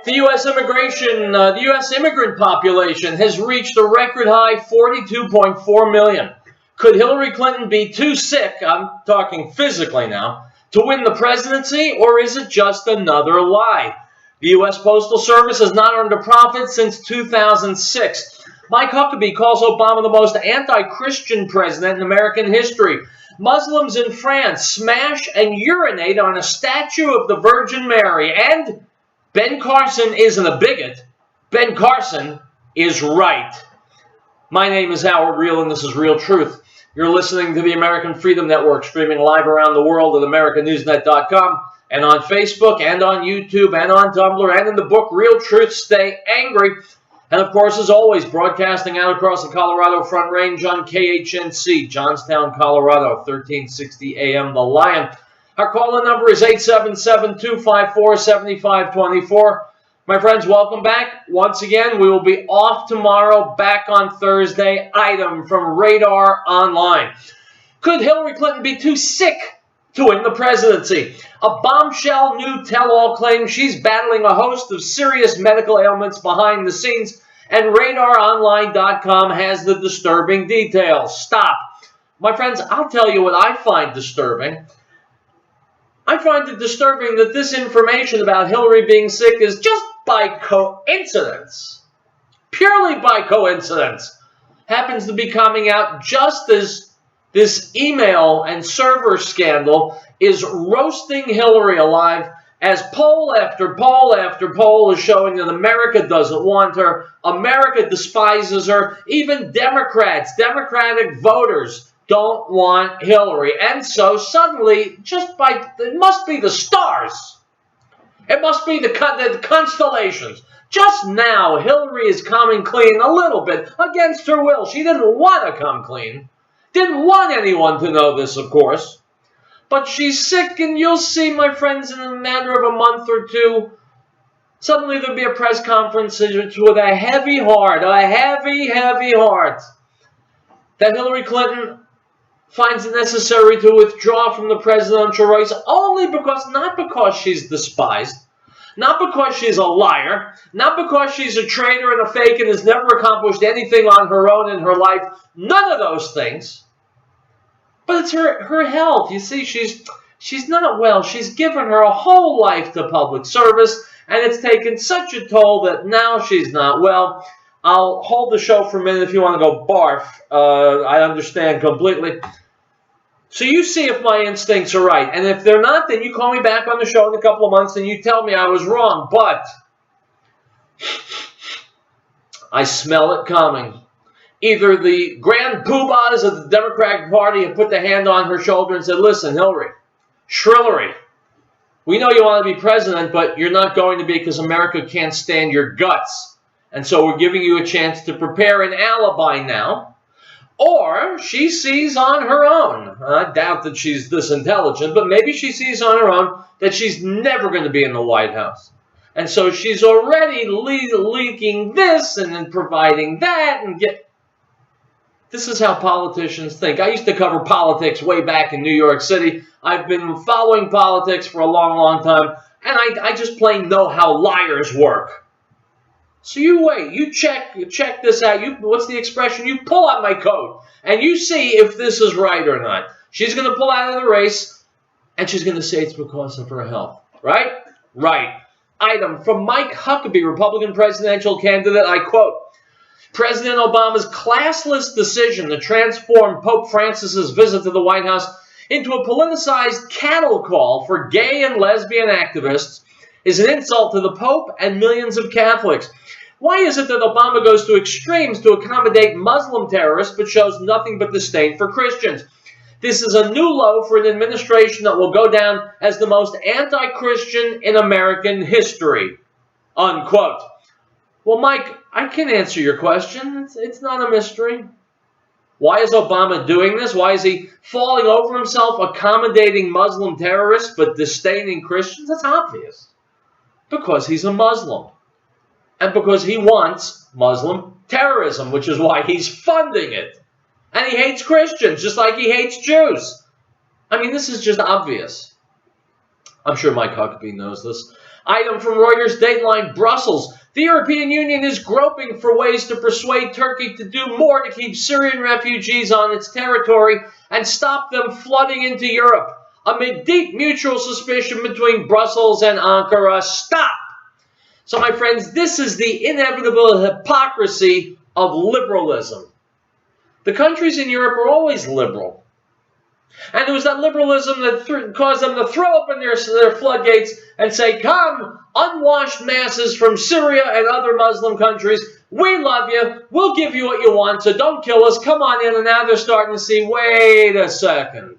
The U.S. immigrant population has reached a record high 42.4 million. Could Hillary Clinton be too sick, I'm talking physically now, to win the presidency, or is it just another lie? The US Postal Service has not earned a profit since 2006. Mike Huckabee calls Obama the most anti-Christian president in American history. Muslims in France smash and urinate on a statue of the Virgin Mary. And Ben Carson isn't a bigot. Ben Carson is right. My name is Howard Riell, and this is Real Truth. You're listening to the American Freedom Network, streaming live around the world at AmericaNewsNet.com, and on Facebook, and on YouTube, and on Tumblr, and in the book Real Truth, Stay Angry. And of course, as always, broadcasting out across the Colorado Front Range on KHNC, Johnstown, Colorado, 1360 AM, The Lion. Our call-in number is 877-254-7524. My friends, welcome back. Once again, we will be off tomorrow, back on Thursday. Item from Radar Online. Could Hillary Clinton be too sick to win the presidency? A bombshell new tell-all claims she's battling a host of serious medical ailments behind the scenes, and RadarOnline.com has the disturbing details. Stop. My friends, I'll tell you what I find disturbing. I find it disturbing that this information about Hillary being sick is just by coincidence, purely by coincidence, happens to be coming out just as this email and server scandal is roasting Hillary alive, as poll after poll after poll is showing that America doesn't want her, America despises her, even Democratic voters don't want Hillary. And so suddenly, it must be the stars. It must be the constellations. Just now, Hillary is coming clean a little bit against her will. She didn't want to come clean. Didn't want anyone to know this, of course. But she's sick, and you'll see, my friends, in a matter of a month or two, suddenly there'll be a press conference with a heavy heart, that Hillary Clinton finds it necessary to withdraw from the presidential race only because, not because she's despised, not because she's a liar, not because she's a traitor and a fake and has never accomplished anything on her own in her life, none of those things. But it's her health. You see, she's not well. She's given her whole life to public service, and it's taken such a toll that now she's not well. I'll hold the show for a minute if you want to go barf. I understand completely. So you see if my instincts are right. And if they're not, then you call me back on the show in a couple of months and you tell me I was wrong. But I smell it coming. Either the grand poobahs of the Democratic Party have put their hand on her shoulder and said, listen, Hillary, Shrillery, we know you want to be president, but you're not going to be because America can't stand your guts. And so we're giving you a chance to prepare an alibi now. Or she sees on her own, I doubt that she's this intelligent, but maybe she sees on her own that she's never going to be in the White House. And so she's already leaking this and then providing that. This is how politicians think. I used to cover politics way back in New York City. I've been following politics for a long, long time, and I just plain know how liars work. So you wait, you check this out. What's the expression? You pull out my coat, and you see if this is right or not. She's going to pull out of the race, and she's going to say it's because of her health. Right? Right. Item from Mike Huckabee, Republican presidential candidate. I quote, President Obama's classless decision to transform Pope Francis's visit to the White House into a politicized cattle call for gay and lesbian activists is an insult to the Pope and millions of Catholics. Why is it that Obama goes to extremes to accommodate Muslim terrorists but shows nothing but disdain for Christians? This is a new low for an administration that will go down as the most anti-Christian in American history. Unquote. Well, Mike, I can answer your question. It's not a mystery. Why is Obama doing this? Why is he falling over himself, accommodating Muslim terrorists but disdaining Christians? That's obvious. Because he's a Muslim. And because he wants Muslim terrorism, which is why he's funding it. And he hates Christians, just like he hates Jews. I mean, this is just obvious. I'm sure Mike Huckabee knows this. Item from Reuters, Dateline, Brussels. The European Union is groping for ways to persuade Turkey to do more to keep Syrian refugees on its territory and stop them flooding into Europe, amid deep mutual suspicion between Brussels and Ankara. Stop! So, my friends, this is the inevitable hypocrisy of liberalism. The countries in Europe are always liberal. And it was that liberalism that caused them to throw open their floodgates and say, come, unwashed masses from Syria and other Muslim countries, we love you, we'll give you what you want, so don't kill us, come on in. And now they're starting to see, wait a second.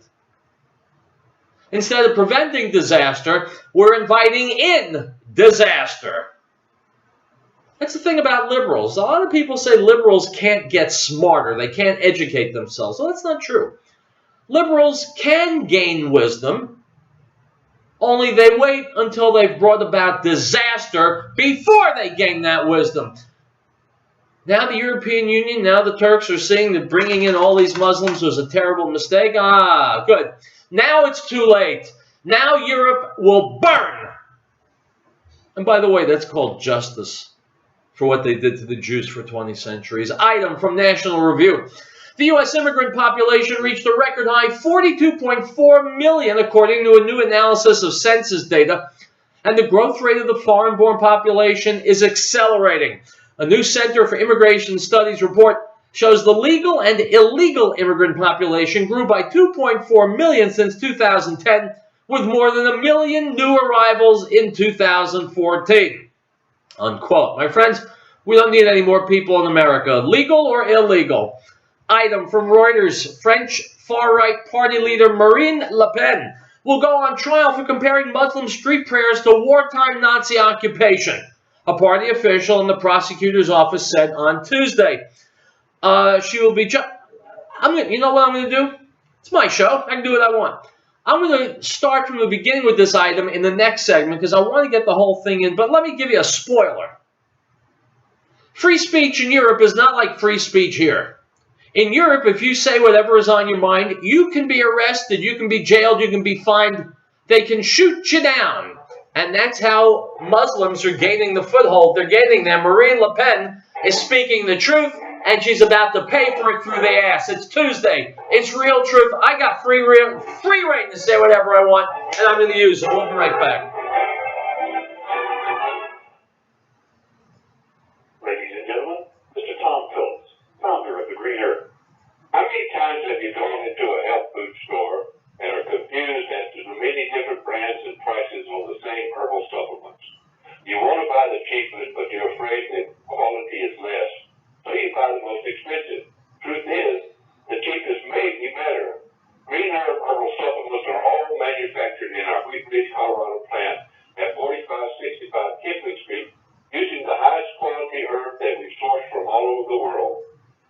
Instead of preventing disaster, we're inviting in disaster. That's the thing about liberals. A lot of people say liberals can't get smarter, they can't educate themselves. Well, that's not true. Liberals can gain wisdom, only they wait until they've brought about disaster before they gain that wisdom. Now the European Union, now the Turks are seeing that bringing in all these Muslims was a terrible mistake. Ah, good. Now it's too late. Now Europe will burn. And by the way, that's called justice for what they did to the Jews for 20 centuries. Item from National Review. The U.S. immigrant population reached a record high 42.4 million, according to a new analysis of census data, and the growth rate of the foreign-born population is accelerating. A new Center for Immigration Studies report shows the legal and illegal immigrant population grew by 2.4 million since 2010, with more than 1 million new arrivals in 2014. Unquote. My friends, we don't need any more people in America, legal or illegal. Item from Reuters, French far-right party leader Marine Le Pen will go on trial for comparing Muslim street prayers to wartime Nazi occupation, a party official in the prosecutor's office said on Tuesday. She will be you know what I'm going to do? It's my show. I can do what I want. I'm going to start from the beginning with this item in the next segment because I want to get the whole thing in, but let me give you a spoiler. Free speech in Europe is not like free speech here. In Europe, if you say whatever is on your mind, you can be arrested, you can be jailed, you can be fined. They can shoot you down. And that's how Muslims are gaining the foothold. They're gaining there. Marine Le Pen is speaking the truth, and she's about to pay for it through the ass. It's Tuesday. It's real truth. I got free reign to say whatever I want, and I'm going to use it. We'll be right back. Ladies and gentlemen, Mr. Tom Phillips, founder of the Green Earth. How many times have you gone into a health food store and are confused as to the many different brands and prices on the same herbal supplements? You want to buy the cheapest, but you're afraid that quality is less, so you buy the most expensive. Truth is, the cheapest may be better. Green Herb herbal supplements are all manufactured in our Wheat Ridge, Colorado plant at 4565 Kipling Street using the highest quality herb that we source from all over the world.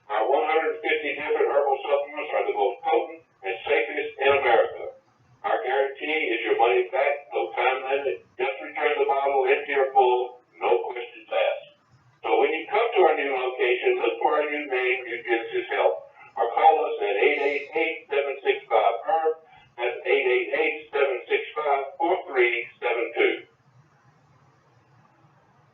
Our 150 different herbal supplements are the most potent and safest in America. Our guarantee is your money back, no time limit. Just return the bottle empty or full, no questions asked. So when you come to our new location, look for our new name, New Genesis Health, or call us at 888-765-HERB. That's 888-765-4372.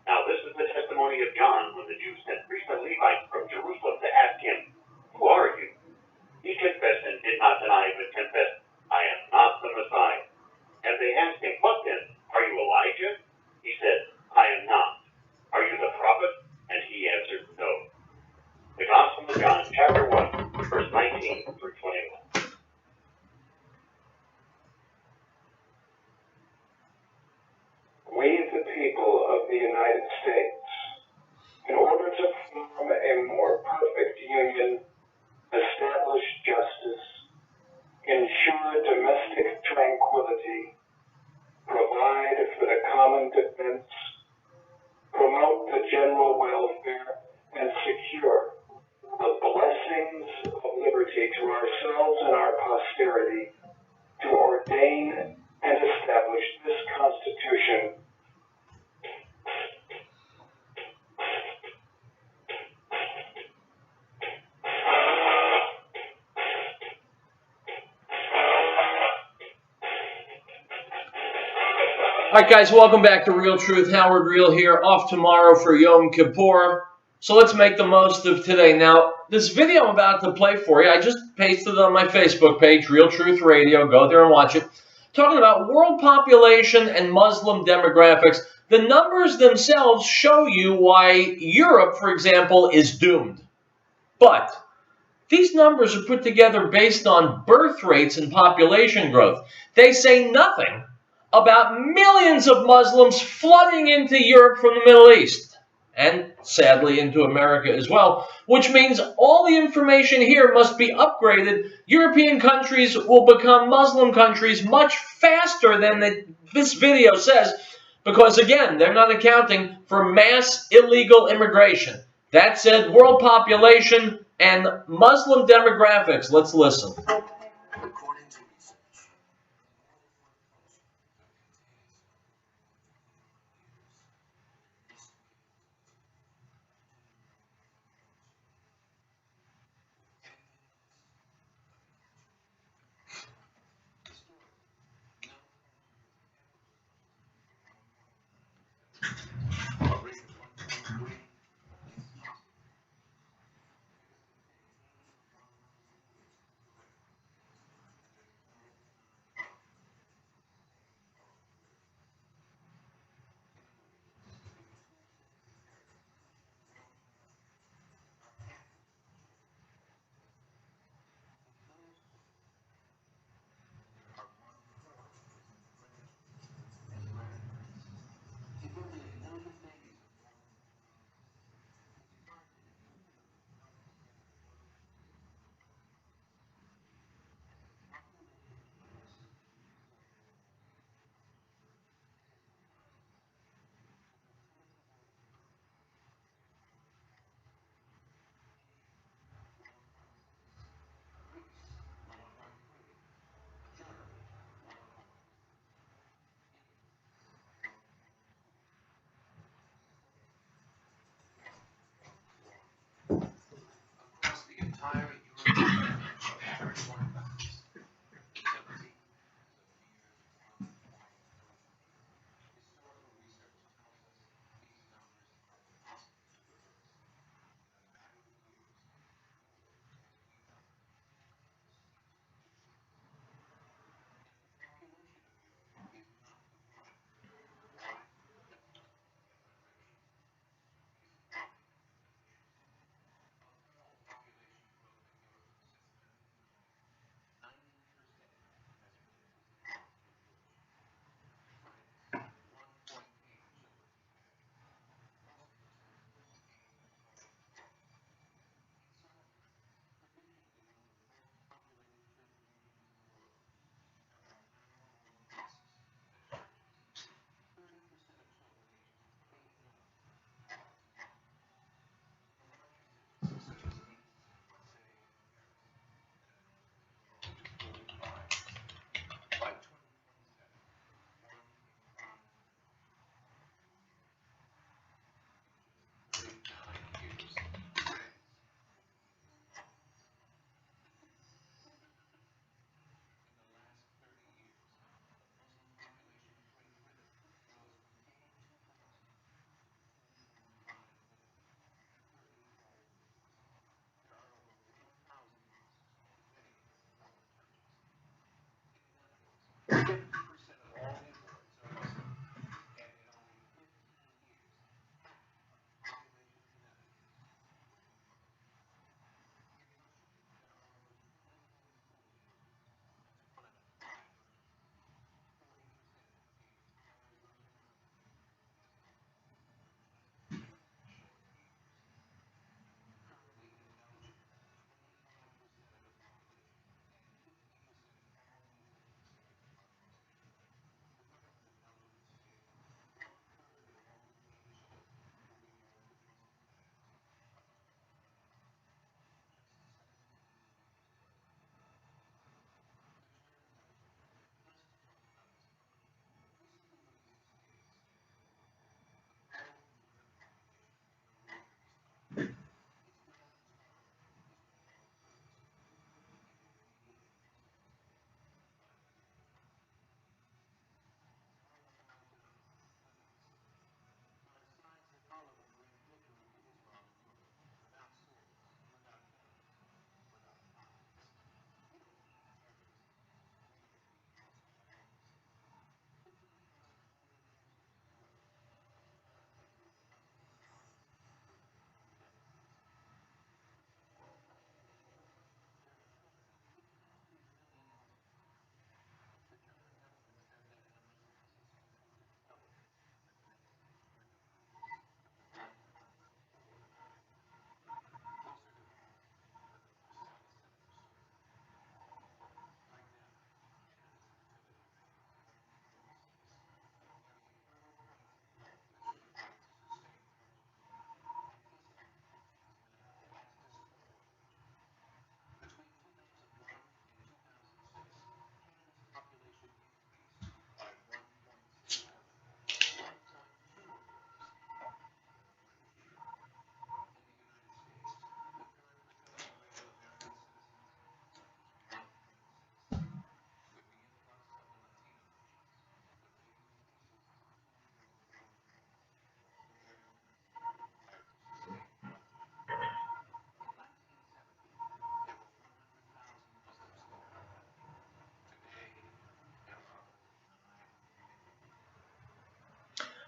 Now this is the testimony of John when the Jews sent priests and Levites from Jerusalem to ask him, "Who are you?" He confessed and did not deny, but confessed, "I am not the Messiah." And they asked him, "What then? Are you Elijah?" He said, "I am not." "Are you the prophet?" And he answered, "No." The Gospel of John, chapter 1, verse 19 through 21. We, the people of the United States, in All right, guys, welcome back to Real Truth. Howard Riell here, off tomorrow for Yom Kippur. So let's make the most of today. Now, this video I'm about to play for you, I just pasted it on my Facebook page, Real Truth Radio. Go there and watch it. Talking about world population and Muslim demographics. The numbers themselves show you why Europe, for example, is doomed. But these numbers are put together based on birth rates and population growth. They say nothing about millions of Muslims flooding into Europe from the Middle East, and sadly into America as well, which means all the information here must be upgraded. European countries will become Muslim countries much faster than this video says, because again, they're not accounting for mass illegal immigration. That said, world population and Muslim demographics. Let's listen.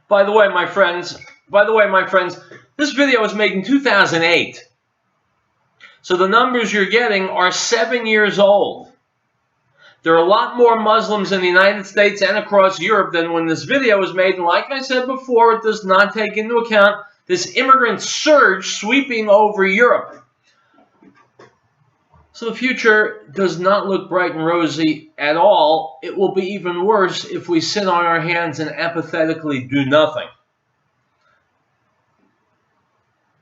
By the way, my friends, this video was made in 2008. So the numbers you're getting are 7 years old. There are a lot more Muslims in the United States and across Europe than when this video was made. And like I said before, it does not take into account this immigrant surge sweeping over Europe. So the future does not look bright and rosy at all. It will be even worse if we sit on our hands and apathetically do nothing.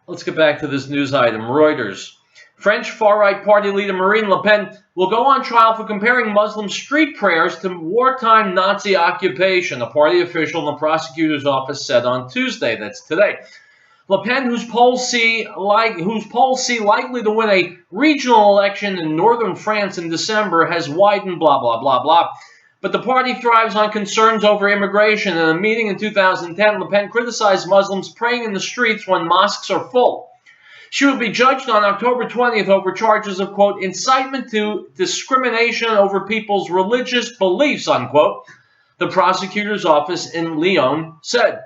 Let's get back to this news item. Reuters. French far-right party leader Marine Le Pen will go on trial for comparing Muslim street prayers to wartime Nazi occupation, a party official in the prosecutor's office said on Tuesday. That's today. Le Pen, whose polls see likely to win a regional election in northern France in December, has widened blah, blah, blah, blah. But the party thrives on concerns over immigration. In a meeting in 2010, Le Pen criticized Muslims praying in the streets when mosques are full. She will be judged on October 20th over charges of, quote, incitement to discrimination over people's religious beliefs, unquote, the prosecutor's office in Lyon said.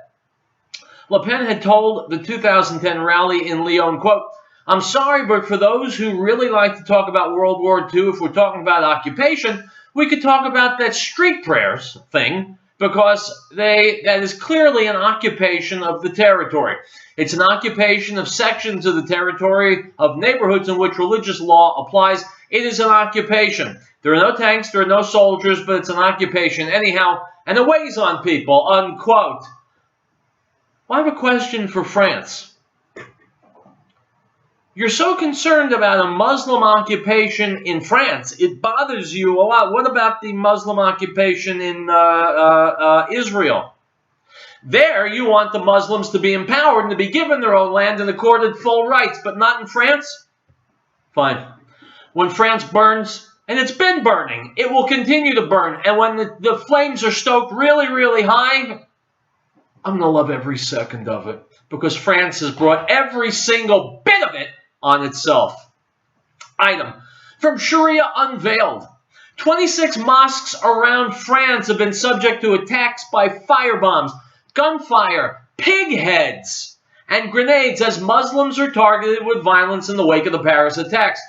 Le Pen had told the 2010 rally in Lyon, quote, I'm sorry, but for those who really like to talk about World War II, if we're talking about occupation, we could talk about that street prayers thing, because that is clearly an occupation of the territory. It's an occupation of sections of the territory, of neighborhoods in which religious law applies. It is an occupation. There are no tanks, there are no soldiers, but it's an occupation anyhow, and it weighs on people, unquote. Well, I have a question for France. You're so concerned about a Muslim occupation in France. It bothers you a lot. What about the Muslim occupation in Israel? There, you want the Muslims to be empowered and to be given their own land and accorded full rights, but not in France? Fine. When France burns, and it's been burning, it will continue to burn. And when the flames are stoked really, really high, I'm going to love every second of it, because France has brought every single bit of it on itself. Item from Sharia unveiled. 26 mosques around France have been subject to attacks by firebombs, gunfire, pig heads, and grenades as Muslims are targeted with violence in the wake of the Paris attacks.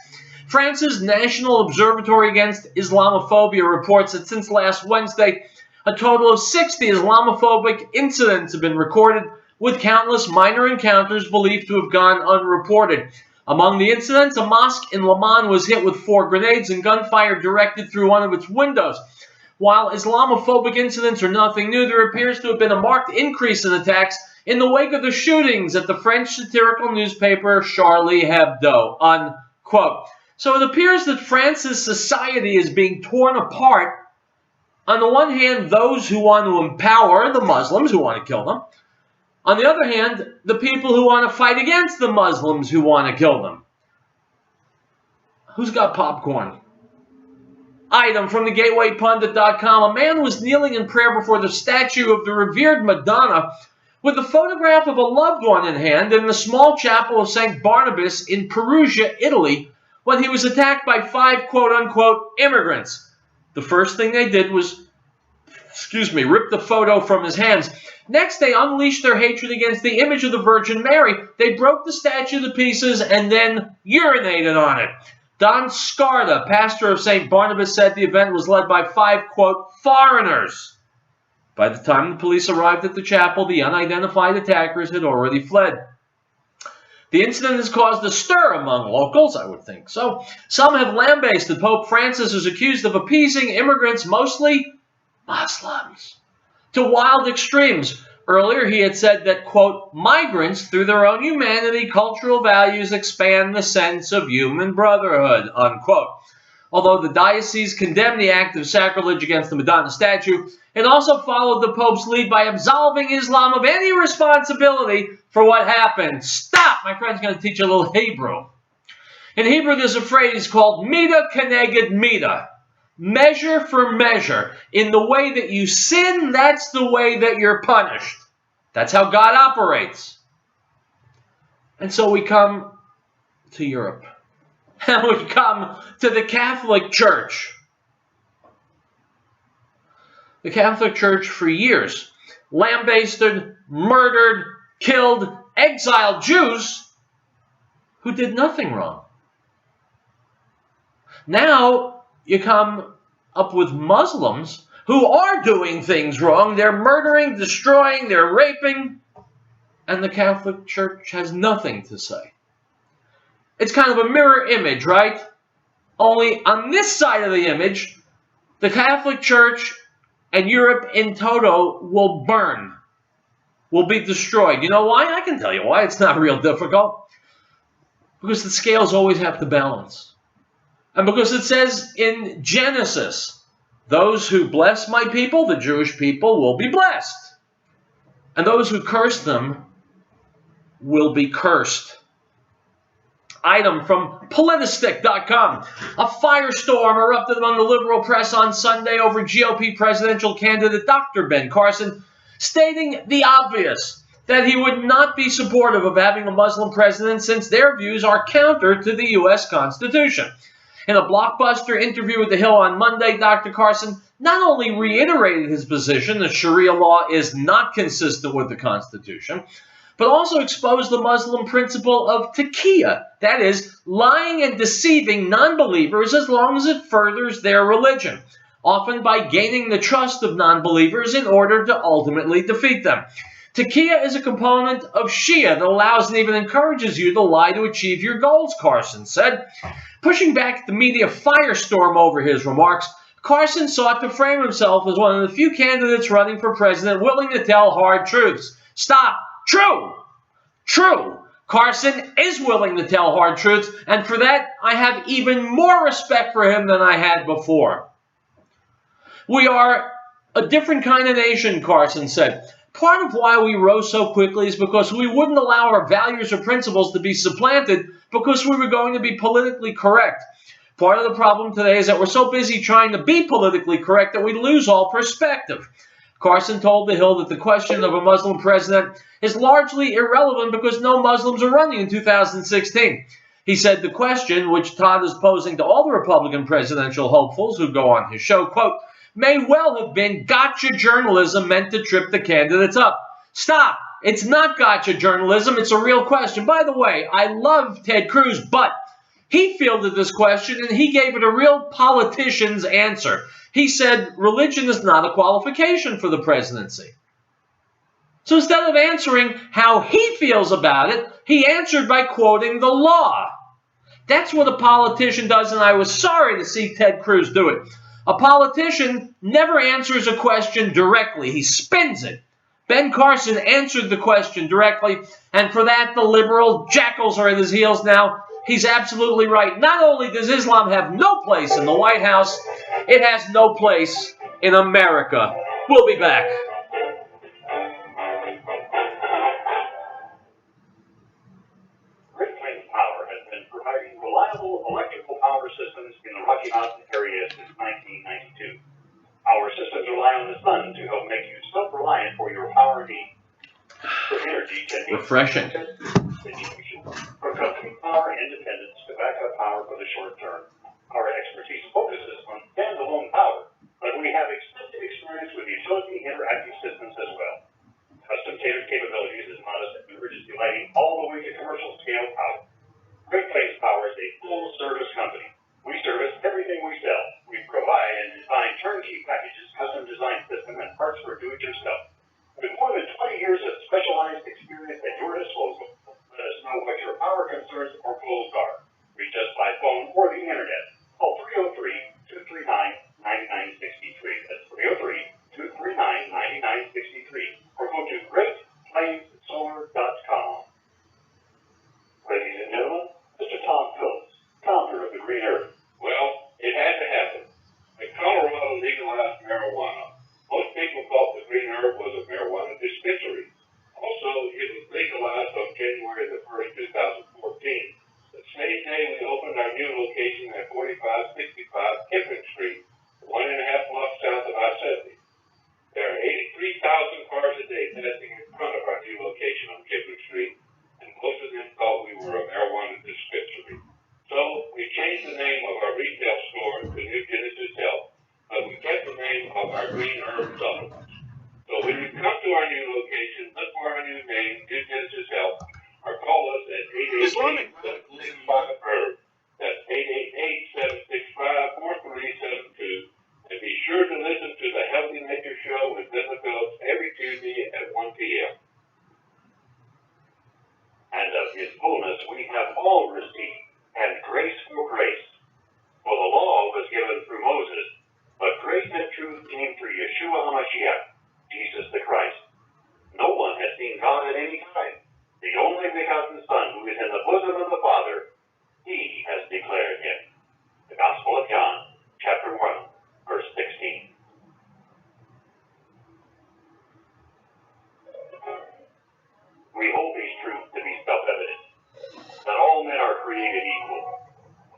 France's National Observatory Against Islamophobia reports that since last Wednesday, a total of 60 Islamophobic incidents have been recorded, with countless minor encounters believed to have gone unreported. Among the incidents, a mosque in Le Mans was hit with 4 grenades and gunfire directed through one of its windows. While Islamophobic incidents are nothing new, there appears to have been a marked increase in attacks in the wake of the shootings at the French satirical newspaper Charlie Hebdo, unquote. So it appears that France's society is being torn apart. On the one hand, those who want to empower the Muslims who want to kill them. On the other hand, the people who want to fight against the Muslims who want to kill them. Who's got popcorn? Item from thegatewaypundit.com. A man was kneeling in prayer before the statue of the revered Madonna with the photograph of a loved one in hand in the small chapel of St. Barnabas in Perugia, Italy, when he was attacked by 5 quote-unquote immigrants. The first thing they did was, rip the photo from his hands. Next, they unleashed their hatred against the image of the Virgin Mary. They broke the statue to pieces and then urinated on it. Don Scarda, pastor of St. Barnabas, said the event was led by 5, quote, foreigners. By the time the police arrived at the chapel, the unidentified attackers had already fled. The incident has caused a stir among locals, I would think so. Some have lambasted Pope Francis, who's accused of appeasing immigrants, mostly Muslims, to wild extremes. Earlier, he had said that, quote, migrants, through their own humanity, cultural values, expand the sense of human brotherhood, unquote. Although the diocese condemned the act of sacrilege against the Madonna statue, it also followed the Pope's lead by absolving Islam of any responsibility for what happened. Stop! My friend's going to teach you a little Hebrew. In Hebrew, there's a phrase called midah keneged midah. Measure for measure. In the way that you sin, that's the way that you're punished. That's how God operates. And so we come to Europe. And we come to the Catholic Church. The Catholic Church for years lambasted murdered, killed, exiled Jews who did nothing wrong. Now you come up with Muslims who are doing things wrong. They're murdering, destroying, they're raping, and the Catholic Church has nothing to say. It's kind of a mirror image, right? Only on this side of the image, the Catholic Church and Europe in toto will burn, will be destroyed. You know why? I can tell you why. It's not real difficult. Because the scales always have to balance. And because it says in Genesis, those who bless my people, the Jewish people, will be blessed. And those who curse them will be cursed. Item from politistic.com. A firestorm erupted among the liberal press on Sunday over GOP presidential candidate Dr. Ben Carson, stating the obvious, that he would not be supportive of having a Muslim president since their views are counter to the U.S. Constitution. In a blockbuster interview with The Hill on Monday, Dr. Carson not only reiterated his position that Sharia law is not consistent with the Constitution, but also exposed the Muslim principle of taqiyya, that is, lying and deceiving non-believers as long as it furthers their religion, often by gaining the trust of non-believers in order to ultimately defeat them. Taqiyya is a component of Shia that allows and even encourages you to lie to achieve your goals, Carson said. Pushing back the media firestorm over his remarks, Carson sought to frame himself as one of the few candidates running for president willing to tell hard truths. Stop. True. True. Carson is willing to tell hard truths, and for that, I have even more respect for him than I had before. We are a different kind of nation, Carson said. Part of why we rose so quickly is because we wouldn't allow our values or principles to be supplanted because we were going to be politically correct. Part of the problem today is that we're so busy trying to be politically correct that we lose all perspective. Carson told The Hill that the question of a Muslim president is largely irrelevant because no Muslims are running in 2016. He said the question, which Todd is posing to all the Republican presidential hopefuls who go on his show, quote, may well have been gotcha journalism meant to trip the candidates up. Stop. It's not gotcha journalism. It's a real question. By the way, I love Ted Cruz, but he fielded this question and he gave it a real politician's answer. He said religion is not a qualification for the presidency. So instead of answering how he feels about it, he answered by quoting the law. That's what a politician does, and I was sorry to see Ted Cruz do it. A politician never answers a question directly. He spins it. Ben Carson answered the question directly, and for that, the liberal jackals are at his heels now. He's absolutely right. Not only does Islam have no place in the White House, it has no place in America. We'll be back. Reliable electrical power systems in the Rocky Mountain area since 1992. Our systems rely on the sun to help make you self-reliant for your power needs. For energy can be refreshing. For company power independence to back up power for the short term. Our expertise focuses on standalone power, but we have extensive experience with utility interactive systems as well. Custom tailored capabilities as modest as emergency lighting all the way to commercial scale power. Great Place Power is a full-service company. We service everything we sell. We provide and design turnkey packages, custom design system, and parts for do-it-yourself. With more than 20 years of specialized experience at your disposal, let us know what your power concerns or goals are. Reach us by phone or the internet. Call 303-239-9963. That's 303-239-9963. Or go to greatplacesolar.com. Ladies and gentlemen, Mr. Tom Phillips, founder of the Green Earth. Well, it had to happen. When Colorado legalized marijuana, most people thought the Green Earth was a marijuana dispensary. Also, it was legalized on January the 1st, 2014. The state Islamic radicals That's 888-765-4372. And be sure to listen to the Healthy Nature Show with Linda Phillips every Tuesday at 1 p.m. And of his fullness we have all received, and grace for grace. For the law was given through Moses, but grace and truth came through Yeshua HaMashiach, Jesus the Christ. No one has seen God at any time. The only begotten Son, who is in the bosom of the Father, he has declared him. The Gospel of John, chapter 1, verse 16. We hold these truths to be self-evident, that all men are created equal,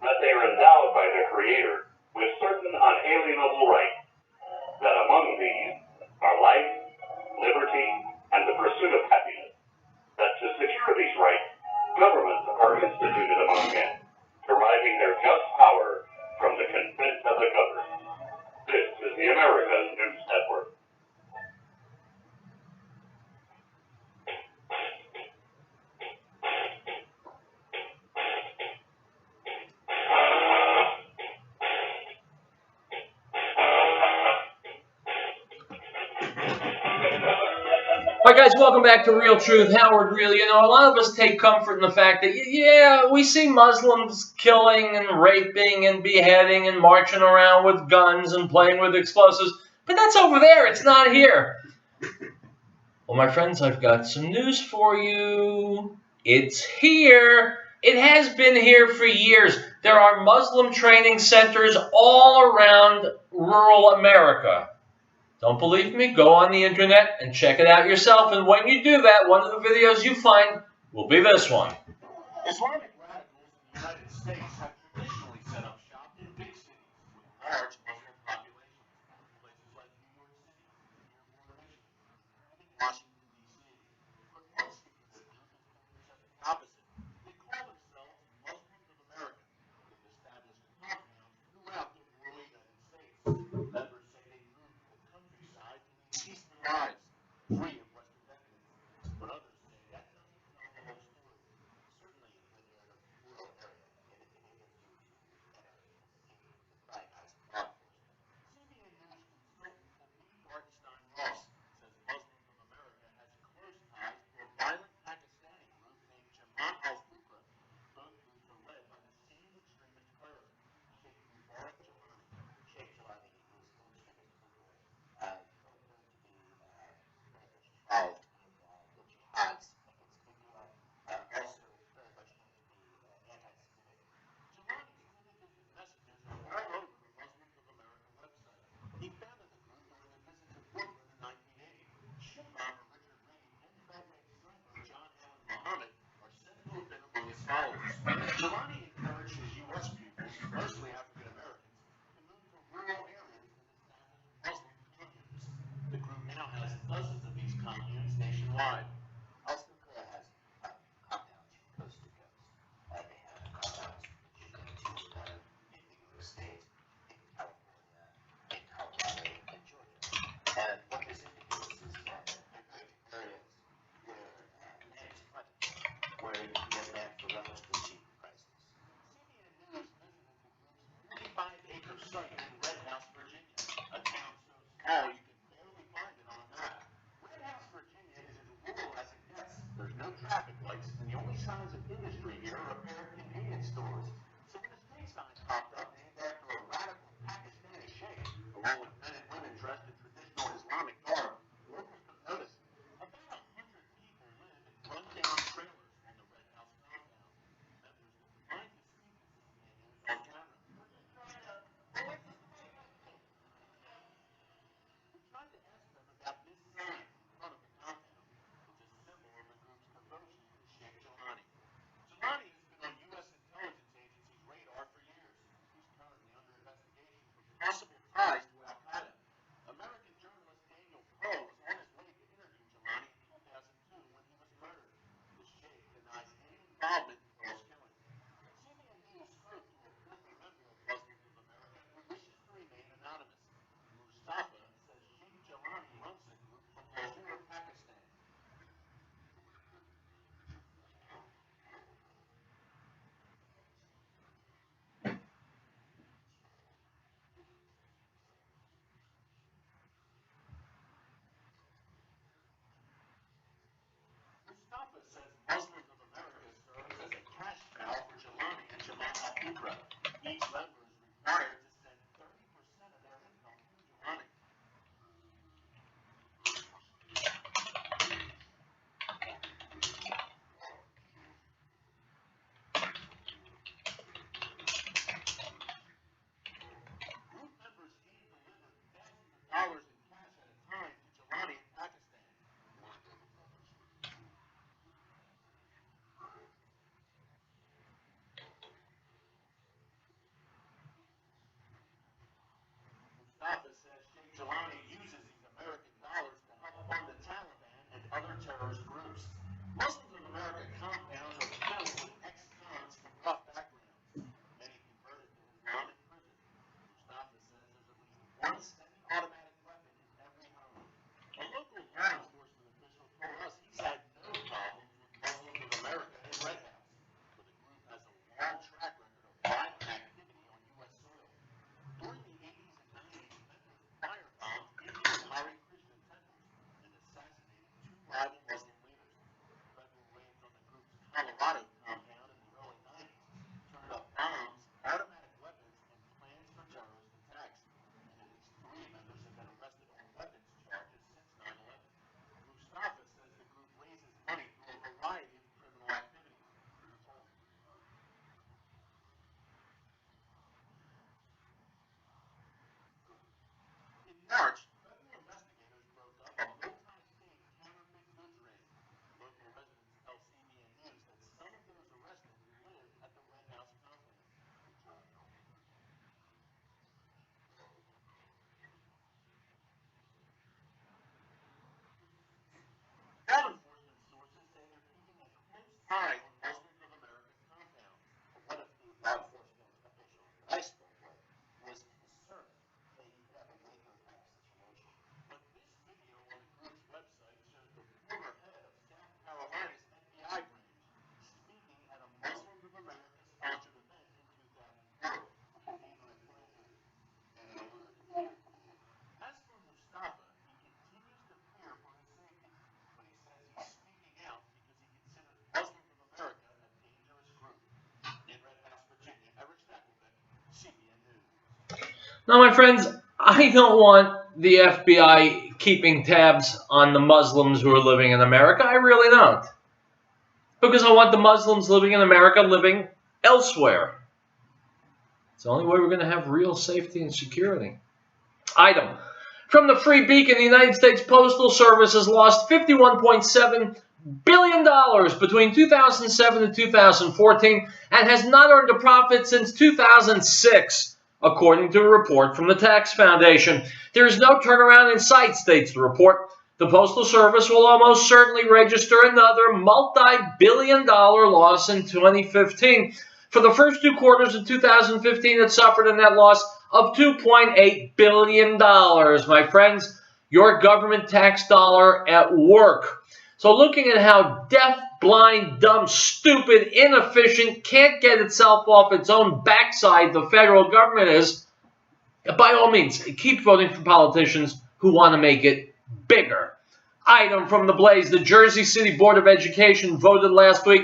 that they are endowed by their Creator with certain unalienable rights, that among these are life, liberty, and the pursuit of happiness, that to secure these rights, governments are instituted among men, deriving their just power from the consent of the governed. This is the American News Network. All right, guys, welcome back to Real Truth. Howard Riell. You know, a lot of us take comfort in the fact that, yeah, we see Muslims killing and raping and beheading and marching around with guns and playing with explosives, but that's over there. It's not here. Well, my friends, I've got some news for you. It's here. It has been here for years. There are Muslim training centers all around rural America. Don't believe me? Go on the internet and check it out yourself. And when you do that, one of the videos you find will be this one. Islamic radicals in the United States have traditionally set up shop in big cities with large Muslim populations. Places like New York City, Dearborn, Michigan, even Washington, D.C. But most of the group is doing just the opposite. They call themselves Muslims of America. They've established compounds throughout the rural United States. Members say they move to the countryside to lead peaceful lives, free of Western decadence. But others say that doesn't tell the whole story. Certainly, when you're in a rural area, it is usually better associated with private law enforcement. CBN News consultant Huckabee Ross says Muslims of America has close ties to a violent Pakistani group named Jamaat al-Fukra. Both groups are led by the same extremist cleric, Sheikh Mubarak Jalani. Sheikh Jalani is an extremist Fukra, known to be very much involved in the jihads against India, also very much known to be anti-Semitic. Jalani's television messages are all over the Muslims of America website. He founded the group during a visit to Brooklyn in 1980. Ship bomber Richard Reed and Federate sniper John Allen Muhammad are said to have been among his followers. Jalani encourages U.S. pupils, mostly African Americans, to move to rural areas and establish Muslim communes. The group now has dozens of these communes nationwide. Al-Fukra has compounds from coast to coast. They have compounds which include in New York State, in California, in Colorado, and Georgia. And what this indicates is that they're going to areas where land is plentiful, where you can get land for relatively cheap prices. CBN News visited the group's 45-acre site in Red House, Virginia, a town so small you can barely find it on a map. Red House, Virginia is as rural as it gets. There's no traffic lights, and the only signs of industry here are a pair of convenience stores. So when a street sign popped up named after a radical Pakistani sheikh, along with men and women dressed in traditional Islamic garb, locals took notice. About 100 people live in run-down trailers on the Red House compound. Members declined to speak to CBN News on camera. We tried to ask them about this sign in front of the compound. It's a symbol of the group's devotion to Sheikh Jalani. Jalani has been on U.S. intelligence agencies' radar for years. He's currently under investigation for possible ties to al-Qaeda. American journalist Daniel Poe was on his way to interview Jalani in 2002 when he was murdered. The sheikh denies any involvement in Poe's killing. CBN News spoke to a former member of Muslims of America who wishes to remain anonymous. Mustafa says Sheikh Jalani runs the group from Lahore, Pakistan. Mustafa says Muslims of America serves as a cash cow for Jelani and Jamal al-Kubra. Each member is required to send 30% of their income to Jelani. Group members aim to deliver thousands of dollars in cash at a time to Jelani in Pakistan. Mustafa says Sheikh Jelani uses these American dollars to help fund the Taliban and other terrorist groups. Muslims of America compounds are filled with ex-cons from rough backgrounds. Many converted to Islam in prison. Mustafa says there's at least one semi-automatic weapon in every home. A local law enforcement official told us he's had no problems with Muslims of America in Red House, but the group has a long track record of violent activity on U.S. soil. During the 80s and 90s, members firebombed Indian Hare Krishna temples and assassinated two rival Muslim leaders. Federal raids on the group's Colorado compound in the early 90s turned up bombs, automatic weapons, and plans for terrorist attacks. And at least 3 members have been arrested on weapons charges since 9/11. Mustafa says the group raises money through a variety of criminal activities. In March, federal investigators broke up a multi-state counterfeit goods ring. Local residents tell CBN News that some of those arrested lived at the Red House compound. Law enforcement sources say they're keeping a close eye on Muslims of America's compounds. One of the law enforcement officials that I spoke with was concerned that he could have a Waco type situation. But this video on the group's website shows the former head of South Carolina's FBI branch speaking at a Muslims of America sponsored event in 2004. As for Mustafa, he continues to fear for his safety, but he says he's speaking out because he considers Muslims of America a dangerous group. In Red House, Virginia, Eric Stakelbeck, CBN News. Now, my friends, I don't want the FBI keeping tabs on the Muslims who are living in America. I really don't. Because I want the Muslims living in America living elsewhere. It's the only way we're going to have real safety and security. Item. From the Free Beacon, the United States Postal Service has lost $51.7 billion between 2007 and 2014 and has not earned a profit since 2006, according to a report from the Tax Foundation. There is no turnaround in sight, states the report. The Postal Service will almost certainly register another multi-billion-dollar loss in 2015. For the first 2 quarters of 2015, it suffered a net loss of $2.8 billion. My friends, your government tax dollar at work. So looking at how deaf, blind, dumb, stupid, inefficient, can't get itself off its own backside the federal government is, by all means, keep voting for politicians who want to make it bigger. Item from the Blaze. The Jersey City Board of Education voted last week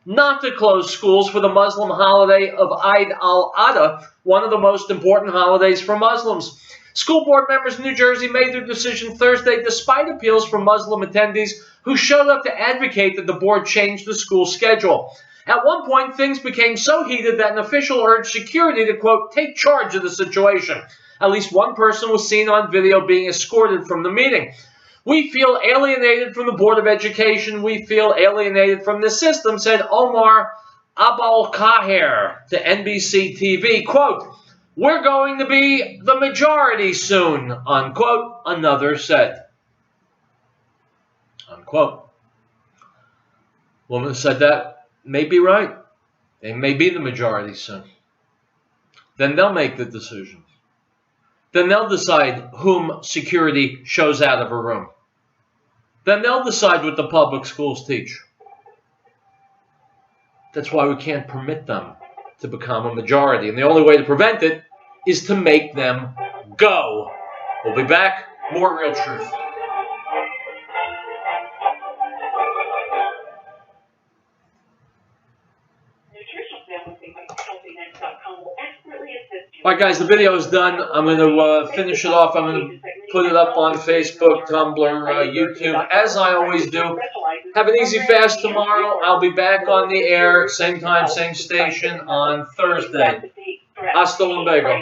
not to close schools for the Muslim holiday of Eid al-Adha, one of the most important holidays for Muslims. School board members in New Jersey made their decision Thursday despite appeals from Muslim attendees who showed up to advocate that the board change the school schedule. At one point, things became so heated that an official urged security to, quote, take charge of the situation. At least one person was seen on video being escorted from the meeting. We feel alienated from the Board of Education. We feel alienated from the system, said Omar Abalkaher to NBC TV. Quote, we're going to be the majority soon, unquote, another said. Unquote. Woman who said that may be right. They may be the majority soon. Then they'll make the decisions. Then they'll decide whom security shows out of a room. Then they'll decide what the public schools teach. That's why we can't permit them to become a majority. And the only way to prevent it is to make them go. We'll be back. More Real Truth. All right, guys, the video is done. I'm going to finish it off. I'm going to put it up on Facebook, Tumblr, YouTube, as I always do. Have an easy fast tomorrow. I'll be back on the air, same time, same station on Thursday. Hasta luego.